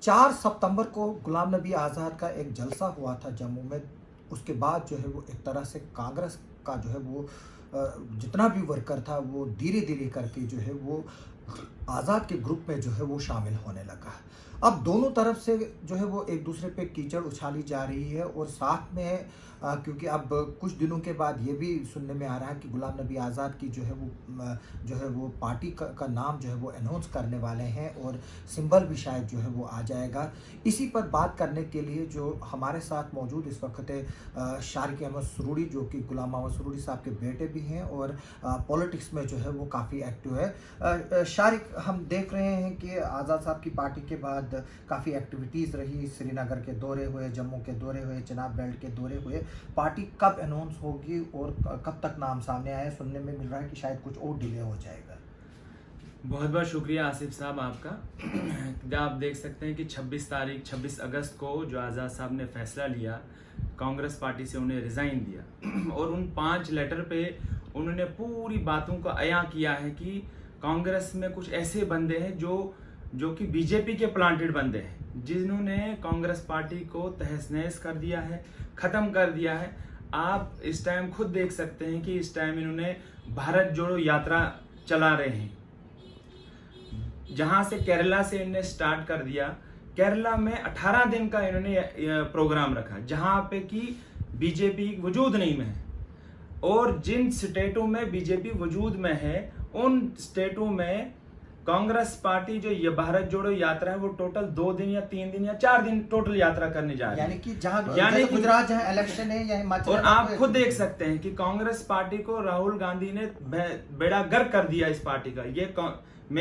4 सितंबर को गुलाम नबी आज़ाद का एक जलसा हुआ था जम्मू में। उसके बाद जो है वो एक तरह से कांग्रेस का जो है वो जितना भी वर्कर था वो धीरे-धीरे करके जो है वो आज़ाद के ग्रुप में जो है वो शामिल होने लगा। अब दोनों तरफ से जो है वो एक दूसरे पे कीचड़ उछाली जा रही है और साथ में क्योंकि अब कुछ दिनों के बाद ये भी सुनने में आ रहा है कि गुलाम नबी आज़ाद की जो है वो पार्टी का नाम जो है वो अनाउंस करने वाले हैं और सिंबल भी शायद जो है वो आ जाएगा। इसी पर बात करने के लिए जो हमारे साथ मौजूद इस वक्त है शारिक अहमद सुरूरी, जो कि गुलाम मोहम्मद सुरूरी साहब के बेटे भी हैं और पॉलिटिक्स में जो है वो काफ़ी एक्टिव है। शारिक, हम देख रहे हैं कि आज़ाद साहब की पार्टी के बाद काफ़ी एक्टिविटीज़ रही, श्रीनगर के दौरे हुए, जम्मू के दौरे हुए, चिनाब बेल्ट के दौरे हुए। पार्टी कब अनाउंस होगी और कब तक नाम सामने आया? सुनने में मिल रहा है कि शायद कुछ और डिले हो जाएगा। बहुत बहुत शुक्रिया आसिफ साहब आपका। आप देख सकते हैं कि 26 अगस्त को जो आज़ाद साहब ने फैसला लिया, कांग्रेस पार्टी से उन्हें रिज़ाइन दिया और उन 5 लेटर पे उन्होंने पूरी बातों को अया किया है कि कांग्रेस में कुछ ऐसे बंदे हैं जो कि बीजेपी के प्लांटेड बंदे हैं, जिन्होंने कांग्रेस पार्टी को तहस नहस कर दिया है, ख़त्म कर दिया है। आप इस टाइम खुद देख सकते हैं कि इस टाइम इन्होंने भारत जोड़ो यात्रा चला रहे हैं, जहां से केरला से इन्होंने स्टार्ट कर दिया। केरला में 18 दिन का इन्होंने प्रोग्राम रखा, जहां पे कि बीजेपी वजूद नहीं में है, और जिन स्टेटों में बीजेपी वजूद में है उन स्टेटों में कांग्रेस पार्टी जो ये भारत जोड़ो यात्रा है वो टोटल 2 दिन या 3 दिन या 4 दिन टोटल यात्रा करने जा रही है। यानी कि गुजरात जहां इलेक्शन है या हिमाचल। और आप खुद देख सकते हैं कि कांग्रेस पार्टी को राहुल गांधी ने बेड़ा गर्क कर दिया इस पार्टी का।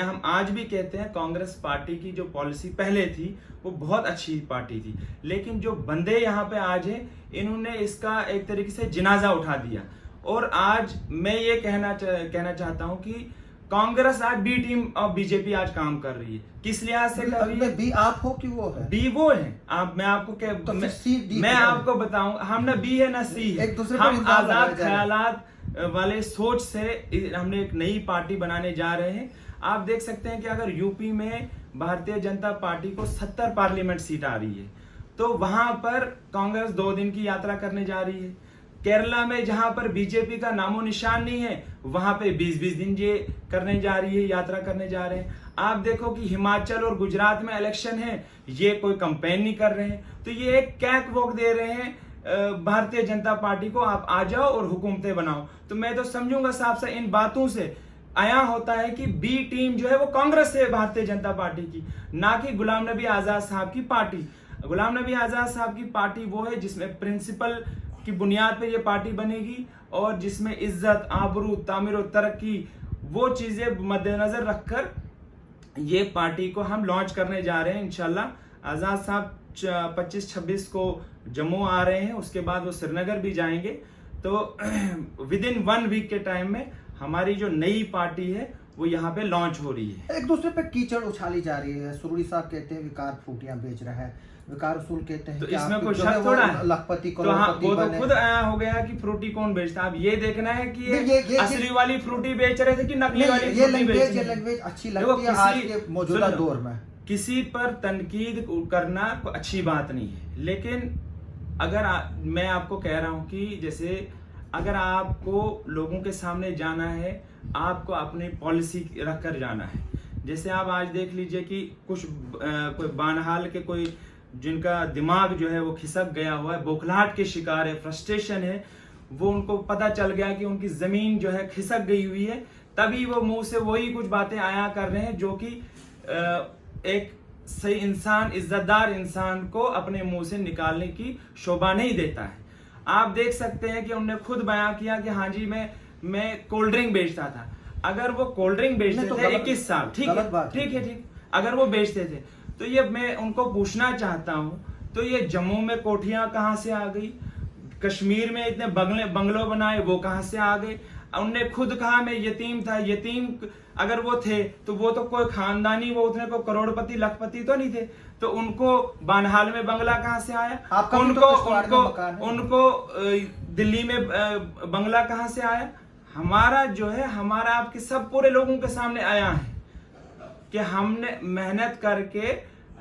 हम आज भी कहते हैं कांग्रेस पार्टी की जो पॉलिसी पहले थी वो बहुत अच्छी पार्टी थी, लेकिन जो बंदे यहाँ पे आज हैं इन्होंने इसका एक तरीके से जनाजा उठा दिया। और आज मैं ये कहना चाहता हूँ कि कांग्रेस आज बी टीम ऑफ बीजेपी आज काम कर रही है। किस लिहाज से कर रही है? बी आप हो कि वो है? बी वो है। मैं आपको बताऊं, हम ना बी है ना सी है। हम आजाद ख्यालात वाले सोच से हमने एक नई पार्टी बनाने जा रहे हैं। आप देख सकते हैं कि अगर यूपी में भारतीय जनता पार्टी को 70 पार्लियामेंट सीट आ रही है, तो वहां पर कांग्रेस 2 दिन की यात्रा करने जा रही है। केरला में जहां पर बीजेपी का नामो निशान नहीं है, वहां पे 20-20 दिन ये करने जा रही है, यात्रा करने जा रहे हैं। आप देखो कि हिमाचल और गुजरात में इलेक्शन है, ये कोई कंपेन नहीं कर रहे हैं, तो ये एक कैक वॉक दे रहे हैं भारतीय जनता पार्टी को, आप आ जाओ और हुकूमतें बनाओ। तो मैं तो समझूंगा साहब से इन बातों से आया होता है कि बी टीम जो है वो कांग्रेस है भारतीय जनता पार्टी की, ना कि गुलाम नबी आजाद साहब की पार्टी। गुलाम नबी आजाद साहब की पार्टी वो है जिसमें प्रिंसिपल की बुनियाद पे ये पार्टी बनेगी और जिसमें इज्जत, आबरू, तामीर और तरक्की वो चीजें मद्देनजर रखकर ये पार्टी को हम लॉन्च करने जा रहे हैं इंशाल्लाह। आजाद साहब 25-26 को जम्मू आ रहे हैं, उसके बाद वो श्रीनगर भी जाएंगे। तो विद इन 1 वीक के टाइम में हमारी जो नई पार्टी है वो यहाँ पे लॉन्च हो रही है। एक दूसरे पे कीचड़ उछाली जा रही है। सुरूरी साहब कहते हैं विकार फ्रूटियां बेच रहा है, विकार रसूल कहते हैं तो इसमें कोई शक थोड़ा है? लखपति को तो हाँ, वो तो खुद आया हो गया कि फ्रूटी कौन बेचता है। अब ये देखना है कि ये असली वाली फ्रूटी बेच रहे थे कि नकली वाली फ्रूटी बेच रहे थे। ये लैंग्वेज अच्छी लगती है आज के मौजूदा दौर में। किसी पर तनकीद करना कोई अच्छी बात नहीं है, लेकिन अगर मैं आपको कह रहा हूं कि जैसे अगर आपको लोगों के सामने जाना है, आपको अपनी पॉलिसी रख कर जाना है। जैसे आप आज देख लीजिए कि कुछ कोई बानहाल के कोई जिनका दिमाग जो है वो खिसक गया हुआ है, बौखलाहट के शिकार है, फ्रस्ट्रेशन है, वो उनको पता चल गया कि उनकी जमीन जो है खिसक गई हुई है, तभी वो मुंह से वही कुछ बातें आया कर रहे हैं जो कि एक सही इंसान, इज्जतदार इंसान को अपने मुंह से निकालने की शोभा नहीं देता है। आप देख सकते हैं कि उन्होंने खुद बयां किया कि हाँ जी मैं कोल्ड ड्रिंक बेचता था। अगर वो कोल्ड ड्रिंक बेचते थे 21 साल, ठीक है, अगर वो बेचते थे तो ये मैं उनको पूछना चाहता हूं, तो ये जम्मू में कोठियां कहां से आ गई? कश्मीर में इतने बंगलों बनाए वो कहां से आ गए? उनने खुद कहा मैं यतीम था। यतीम अगर वो थे तो वो तो कोई खानदानी, वो उतने को करोड़पति लखपति तो नहीं थे, तो उनको बानहाल में बंगला कहां से आया? उनको दिल्ली में बंगला कहां से आया? हमारा जो है, हमारा आपके सब पूरे लोगों के सामने आया है कि हमने मेहनत करके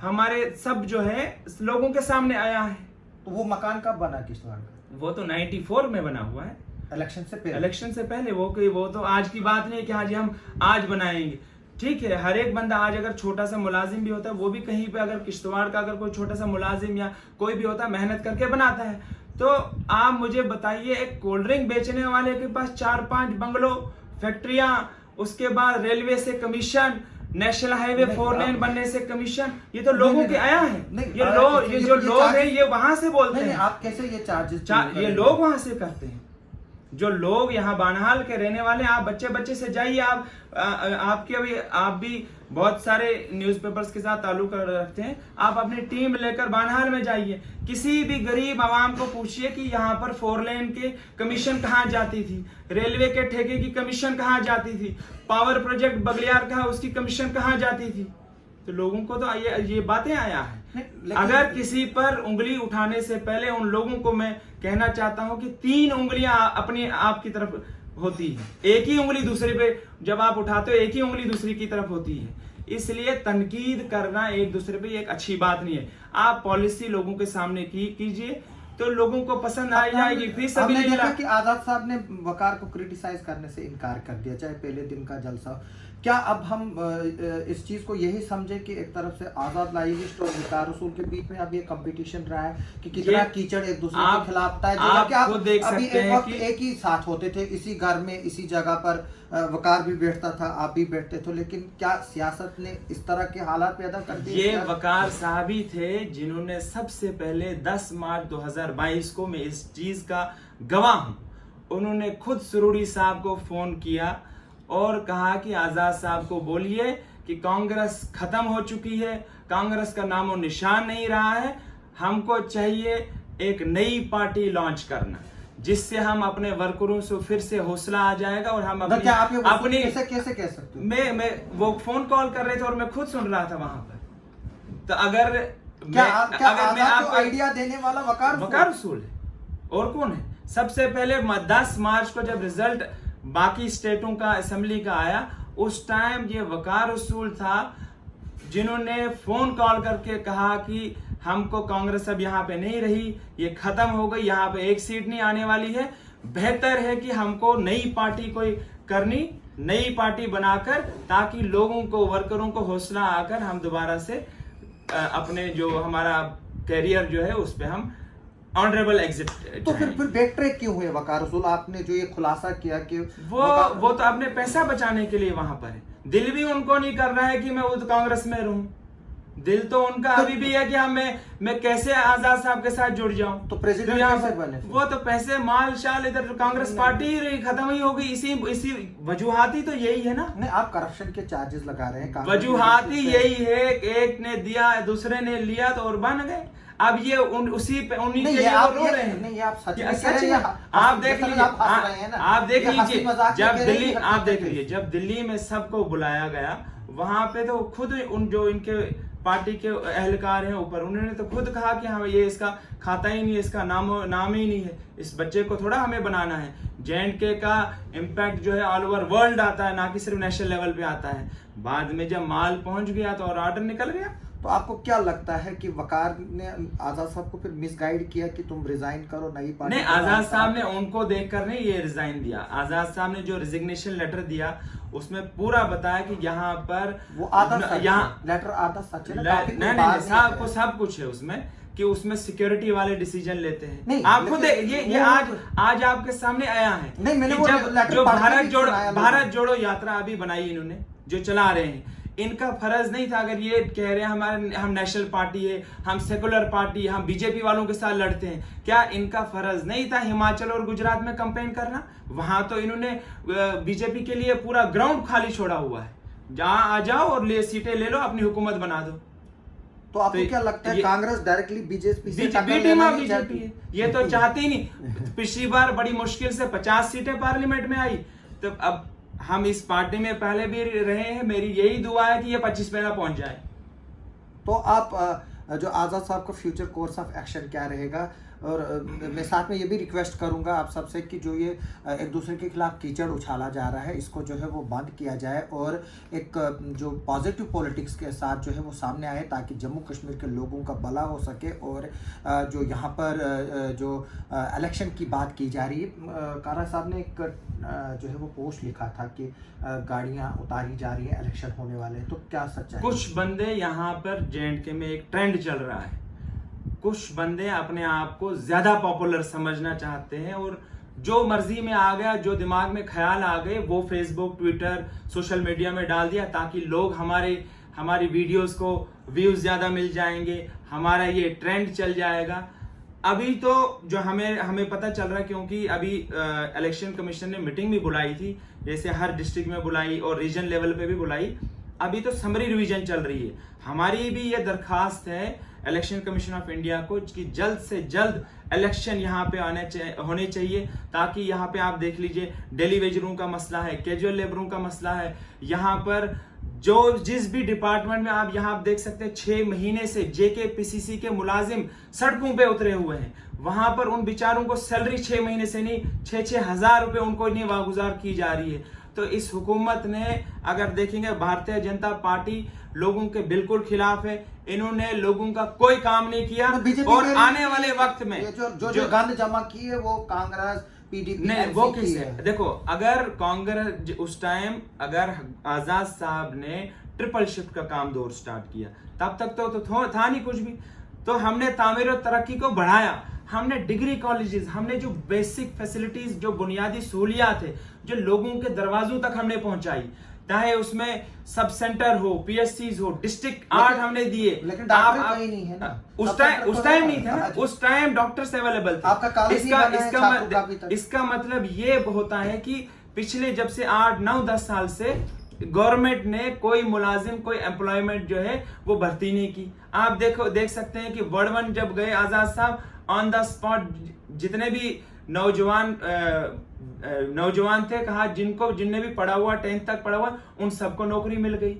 हमारे सब जो है लोगों के सामने आया है। तो वो मकान कब बना किश्तवाड़ का? वो तो 94 में बना हुआ है, इलेक्शन से पहले। इलेक्शन से पहले। वो तो आज की बात नहीं है कि हाँ जी हम आज बनाएंगे। ठीक है, हर एक बंदा आज अगर छोटा सा मुलाजिम भी होता है, वो भी कहीं पे अगर किश्तवाड़ का अगर कोई छोटा सा मुलाजिम या कोई भी होता है, मेहनत करके बनाता है। तो आप मुझे बताइए, एक कोल्ड ड्रिंक बेचने वाले के पास 4-5 बंगलो, फैक्ट्रियां, उसके बाद रेलवे से कमीशन, नेशनल हाईवे 4 लेन बनने से कमीशन, ये तो लोगों के आया है। ये जो लोग हैं ये वहां से बोलते हैं। आप कैसे ये चार्जेस ये लोग वहां से करते हैं, जो लोग यहाँ बानहाल के रहने वाले। आप बच्चे से जाइए, आपके अभी आप भी बहुत सारे न्यूज़पेपर्स के साथ ताल्लुक रखते हैं, आप अपनी टीम लेकर बानहाल में जाइए, किसी भी गरीब आवाम को पूछिए कि यहाँ पर 4 लेन के कमीशन कहाँ जाती थी, रेलवे के ठेके की कमीशन कहाँ जाती थी, पावर प्रोजेक्ट बगलियार का उसकी कमीशन कहाँ जाती थी। तो लोगों को तो ये बातें आया है। अगर किसी पर उंगली उठाने से पहले उन लोगों को मैं कहना चाहता हूं कि 3 उंगलियां अपनी आप की तरफ होती है, एक ही उंगली दूसरे पे जब आप उठाते हो, एक ही उंगली दूसरी की तरफ होती है। इसलिए तनकीद करना एक दूसरे पे एक अच्छी बात नहीं है। आप पॉलिसी लोगों के सामने कीजिए तो लोगों को पसंद आ जाएगी। फिर सभी हमने देखा कि आजाद साहब ने वकार को क्रिटिसाइज करने से इनकार कर दिया, चाहे पहले दिन का जलसा। क्या अब हम इस चीज को यही समझे कि एक तरफ से आजाद लाइविस्ट और वकार रसूल के बीच में अब ये कंपटीशन रहा है कि कितना कीचड़ एक दूसरे के खिलाफ था, जबकि आप अभी एक वक्त एक ही साथ होते थे, इसी घर में इसी जगह पर वकार भी बैठता था, आप भी बैठते थे, लेकिन क्या सियासत ने इस तरह के हालात पैदा कर दिए? ये वकार साहब ही थे जिन्होंने सबसे पहले 10 मार्च 2022 को, मैं इस चीज का गवाह हूं, उन्होंने खुद सुरूरी साहब को फोन किया और कहा कि आजाद साहब को बोलिए कि कांग्रेस खत्म हो चुकी है, कांग्रेस का नामो निशान नहीं रहा है, हमको चाहिए एक नई पार्टी लॉन्च करना, जिससे हम अपने वर्करों से फिर से हौसला आ जाएगा और हम अपनी कैसे कह सकते हो? मैं वो फोन कॉल कर रहे थे और मैं खुद सुन रहा था वहां पर। तो अगर मैं आपको आइडिया देने वाला वकार रसूल है, और कौन है? सबसे पहले 10 मार्च को जब रिजल्ट बाकी स्टेटों का असेंबली का आया, उस टाइम ये वकार रसूल था जिन्होंने फोन कॉल करके कहा कि हमको कांग्रेस अब यहाँ पे नहीं रही, ये खत्म हो गई, यहाँ पे एक सीट नहीं आने वाली है, बेहतर है कि हमको नई पार्टी कोई करनी, नई पार्टी बनाकर, ताकि लोगों को, वर्करों को हौसला आकर हम दोबारा से अपने जो हमारा कैरियर जो है उस पे हम ऑनरेबल एग्जिट। तो फिर बैक ट्रैक क्यों हुए वकार रसूल? आपने जो ये खुलासा किया कि वो तो अपने पैसा बचाने के लिए वहां पर है। दिल भी उनको नहीं कर रहा है कि मैं वो तो कांग्रेस में रहूं, दिल तो उनका अभी भी है कि मैं कैसे आजाद साहब के साथ जुड़ जाऊं। तो प्रेसिडेंट कैसे बने? वो तो पैसे माल शाल, इधर कांग्रेस पार्टी ही रही, खत्म ही हो गई। इसी वजूहाती तो यही है ना। नहीं, आप करप्शन के चार्जेस लगा रहे हैं। वजूहाती यही है, एक ने दिया दूसरे ने लिया तो और बन गए। अब ये उन्हीं के लिए आप रो रहे हैं। नहीं, आप सच में आप देख लीजिए, आप देख लीजिए, जब दिल्ली, आप देख लीजिए, जब दिल्ली में सबको बुलाया गया, वहां पे तो खुद जो इनके पार्टी के एहलकार हैं ऊपर, उन्होंने तो खुद कहा कि हाँ ये इसका खाता ही नहीं है, इसका नाम ही नहीं है, इस बच्चे को थोड़ा हमें बनाना है। J&K का इम्पैक्ट जो है ऑल ओवर वर्ल्ड आता है, ना कि सिर्फ नेशनल लेवल पे आता है। बाद में जब माल पहुंच गया तो और ऑर्डर निकल गया। तो आपको क्या लगता है कि वकार ने आजाद साहब को फिर मिसगाइड किया कि तुम रिजाइन करो, नई पार्टी? नहीं, आजाद साहब ने उनको देखकर नहीं ये रिजाइन दिया। आजाद साहब ने जो रिजिग्नेशन लेटर दिया उसमें पूरा बताया कि यहाँ पर वो यहाँ लेटर आधा सच है, नहीं, सब कुछ है उसमें, कि उसमें सिक्योरिटी वाले डिसीजन लेते हैं। आप खुद ये आज आपके सामने आया है। नहीं, मैंने जो भारत जोड़ो यात्रा अभी बनाई इन्होंने, जो चला रहे हैं, इनका फर्ज नहीं था। अगर ये कह रहे हैं हम नेशनल पार्टी है, हम सेकुलर पार्टी, हम बीजेपी वालों के साथ लड़ते हैं, क्या इनका फर्ज नहीं था हिमाचल और गुजरात में कैंपेन करना? वहां तो इन्होंने बीजेपी के लिए पूरा ग्राउंड खाली छोड़ा हुआ है, जहां आ जाओ और सीटें ले लो, अपनी हुकूमत बना दो। तो आपको क्या लगता है कांग्रेस डायरेक्टली बीजेपी से बीजेपी है? ये तो चाहती नहीं। पिछली बार बड़ी मुश्किल से 50 सीटें पार्लियामेंट में आई, तो अब हम इस पार्टी में पहले भी रहे हैं, मेरी यही दुआ है कि ये 25 पे ना पहुंच जाए। तो आप जो आजाद साहब का फ्यूचर कोर्स ऑफ एक्शन क्या रहेगा? और मैं साथ में ये भी रिक्वेस्ट करूंगा आप सबसे कि जो ये एक दूसरे के खिलाफ कीचड़ उछाला जा रहा है, इसको जो है वो बंद किया जाए और एक जो पॉजिटिव पॉलिटिक्स के साथ जो है वो सामने आए, ताकि जम्मू कश्मीर के लोगों का भला हो सके। और जो यहाँ पर जो इलेक्शन की बात की जा रही है, कारा साहब ने एक जो है वो पोस्ट लिखा था कि गाड़ियाँ उतारी जा रही है, इलेक्शन होने वाले हैं, तो क्या सच्चाई? कुछ बंदे यहाँ पर JNK में एक ट्रेंड चल रहा है, कुछ बंदे अपने आप को ज्यादा पॉपुलर समझना चाहते हैं और जो मर्जी में आ गया, जो दिमाग में ख्याल आ गए वो फेसबुक, ट्विटर, सोशल मीडिया में डाल दिया, ताकि लोग हमारी वीडियोस को व्यूज ज्यादा मिल जाएंगे, हमारा ये ट्रेंड चल जाएगा। अभी तो जो हमें पता चल रहा है, क्योंकि अभी इलेक्शन कमीशन ने मीटिंग भी बुलाई थी, जैसे हर डिस्ट्रिक्ट में बुलाई और रीजन लेवल पे भी बुलाई। अभी तो समरी रिवीजन चल रही है। हमारी भी ये दरखास्त है इलेक्शन कमीशन ऑफ इंडिया को कि जल्द से जल्द इलेक्शन यहाँ पे होने चाहिए, ताकि यहाँ पे आप देख लीजिए डेली वेजरों का मसला है, कैजुअल लेबरों का मसला है। यहाँ पर जो जिस भी डिपार्टमेंट में आप यहाँ देख सकते हैं 6 महीने से JKPCC के मुलाजिम सड़कों पे उतरे हुए हैं। वहां पर उन बेचारों को सैलरी 6 महीने से नहीं 6-6 हजार रुपए उनको इतनी वागुजार की जा रही है। तो इस हुकूमत ने, अगर देखेंगे, भारतीय जनता पार्टी लोगों के बिल्कुल खिलाफ है। इन्होंने लोगों का कोई काम नहीं किया और आने वाले वक्त में जो गंद जमा की है वो कांग्रेस, PDP नहीं, वो किस है? देखो, अगर कांग्रेस उस टाइम, अगर आजाद साहब ने ट्रिपल शिफ्ट का काम दौर स्टार्ट किया, तब तक तो था नहीं कुछ भी। तो हमने तामीर और तरक्की को बढ़ाया, हमने डिग्री कॉलेजेस, हमने जो बेसिक फैसिलिटीज, जो बुनियादी सहूलियात है, जो लोगों के दरवाजों तक हमने पहुंचाई, चाहे उसमें सब सेंटर हो, PSCs हो, डिस्ट्रिक्ट 8 हमने दिए। लेकिन डॉक्टर कहीं नहीं है ना, उस टाइम नहीं था ना, उस टाइम डॉक्टर्स अवेलेबल थे। आपका कॉलेज ही बना है, इसका मतलब ये होता है कि पिछले जब से 8, 9, 10 साल से गवर्नमेंट ने कोई मुलाजिम, कोई एम्प्लॉयमेंट जो है वो भर्ती नहीं की। आप देख सकते हैं कि वर्ड 1 जब गए आजाद साहब, ऑन द स्पॉट जितने भी नौजवान थे, कहा जिनने भी पढ़ा हुआ 10th तक पढ़ा हुआ, उन सबको नौकरी मिल गई।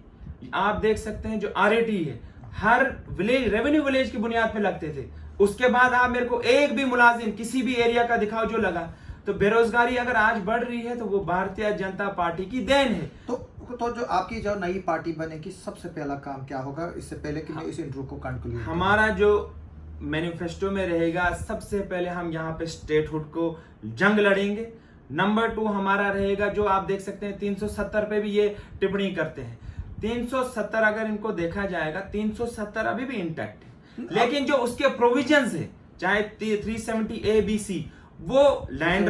आप देख सकते हैं जो RAT है, हर विलेज, रेवेन्यू विलेज की बुनियाद पे लगते थे। उसके बाद आप मेरे को एक भी मुलाजिम किसी भी एरिया का दिखाओ जो लगा। तो बेरोजगारी अगर आज बढ़ रही है तो वो भारतीय जनता पार्टी की देन है। तो जो आपकी जो नई पार्टी बनेगी, सबसे पहला काम क्या होगा? इससे पहले कि मैं इस इंटरव्यू को कंक्लूड, हमारा जो मैनिफेस्टो में रहेगा, सबसे पहले हम यहाँ पे स्टेटहुड को जंग लड़ेंगे। नंबर 2 हमारा रहेगा, जो आप देख सकते हैं 370 पे भी ये टिप्पणी करते हैं। 370 अगर इनको देखा जाएगा, 370 अभी भी इंटैक्ट है, लेकिन जो उसके प्रोविजंस है, चाहे 370A-B-C, वो लैंड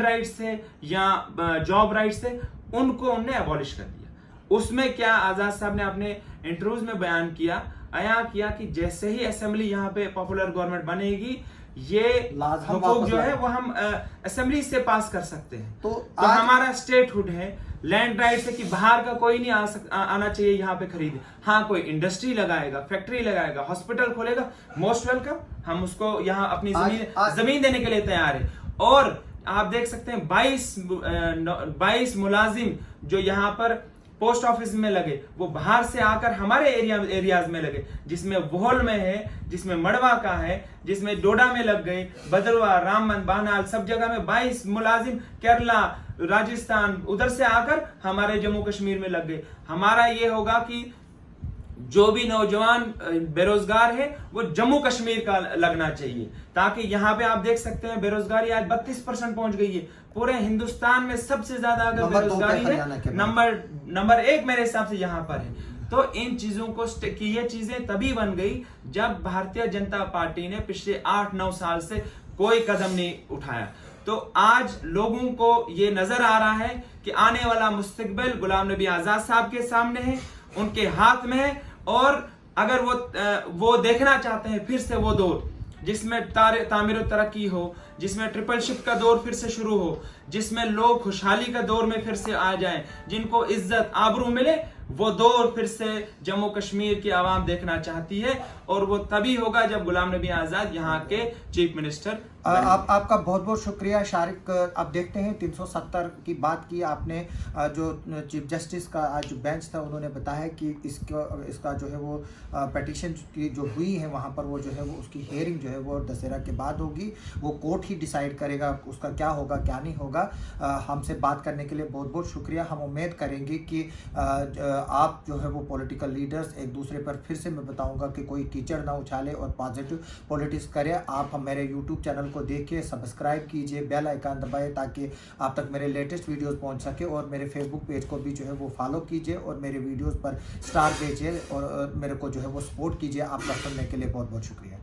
राइट से या जॉब राइट से, उनको उनने अबॉलिश कर दिया। उसमें क्या आजाद साहब ने अपने इंटरव्यूज में बयान किया कि जैसे ही असेंबली यहाँ पे पॉपुलर गवर्नमेंट बनेगी, ये हुकूक जो है वो हम असेंबली से पास कर सकते हैं। तो हमारा स्टेटहुड है लैंड राइट से कि बाहर का कोई नहीं आना चाहिए यहाँ पे खरीदे। हाँ, कोई इंडस्ट्री लगाएगा, फैक्ट्री लगाएगा, हॉस्पिटल खोलेगा, मोस्ट वेलकम, हम उसको यहाँ अपनी जमीन देने के लिए तैयार है। और आप देख सकते हैं 22 मुलाजिम जो यहाँ पर पोस्ट ऑफिस में लगे, वो बाहर से आकर हमारे एरियाज में लगे, जिसमें वोहल में है, जिसमें मड़वा का है, जिसमें डोडा में लग गए, बदरवा, रामबन, बानाल, सब जगह में 22 मुलाजिम केरला, राजस्थान, उधर से आकर हमारे जम्मू कश्मीर में लग गए। हमारा ये होगा कि जो भी नौजवान बेरोजगार है वो जम्मू कश्मीर का लगना चाहिए, ताकि यहाँ पे आप देख सकते हैं बेरोजगारी आज 32% पहुंच गई है। पूरे हिंदुस्तान में सबसे ज्यादा अगर बेरोजगारी है, नंबर 1 मेरे हिसाब से यहाँ पर है। तो इन चीजों को ये चीजें तभी बन गई जब भारतीय जनता पार्टी ने पिछले 8-9 साल से कोई कदम नहीं उठाया। तो आज लोगों को ये नजर आ रहा है कि आने वाला मुस्तकबिल गुलाम नबी आजाद साहब के सामने है, उनके हाथ में है। और अगर वो देखना चाहते हैं फिर से वो दौर जिसमें तामीर तरक्की हो, जिसमें ट्रिपल शिफ्ट का दौर फिर से शुरू हो, जिसमें लोग खुशहाली का दौर में फिर से आ जाएं, जिनको इज्जत आबरू मिले, वो दौर फिर से जम्मू कश्मीर की आवाम देखना चाहती है। और वो तभी होगा जब गुलाम नबी आज़ाद यहाँ के चीफ मिनिस्टर। आपका बहुत बहुत शुक्रिया शारिक। आप देखते हैं 370 की बात की आपने, जो चीफ जस्टिस का आज बेंच था उन्होंने बताया कि इसका जो है वो पिटीशन की जो हुई है वहाँ पर वो जो है वो उसकी हेयरिंग जो है वो दशहरा के बाद होगी। वो कोर्ट ही डिसाइड करेगा उसका क्या होगा क्या नहीं होगा। हमसे बात करने के लिए बहुत बहुत शुक्रिया। हम उम्मीद करेंगे कि आप जो है वो पॉलिटिकल लीडर्स एक दूसरे पर, फिर से मैं बताऊंगा कि कोई कीचड़ ना उछाले और पॉजिटिव पॉलिटिक्स करे। आप मेरे यूट्यूब चैनल को देखिए, सब्सक्राइब कीजिए, बेल आइकन दबाएं ताकि आप तक मेरे लेटेस्ट वीडियोस पहुंच सके। और मेरे फेसबुक पेज को भी जो है वो फॉलो कीजिए और मेरे वीडियोस पर स्टार दीजिए और मेरे को जो है वो सपोर्ट कीजिए। आपका सुनने के लिए बहुत बहुत शुक्रिया।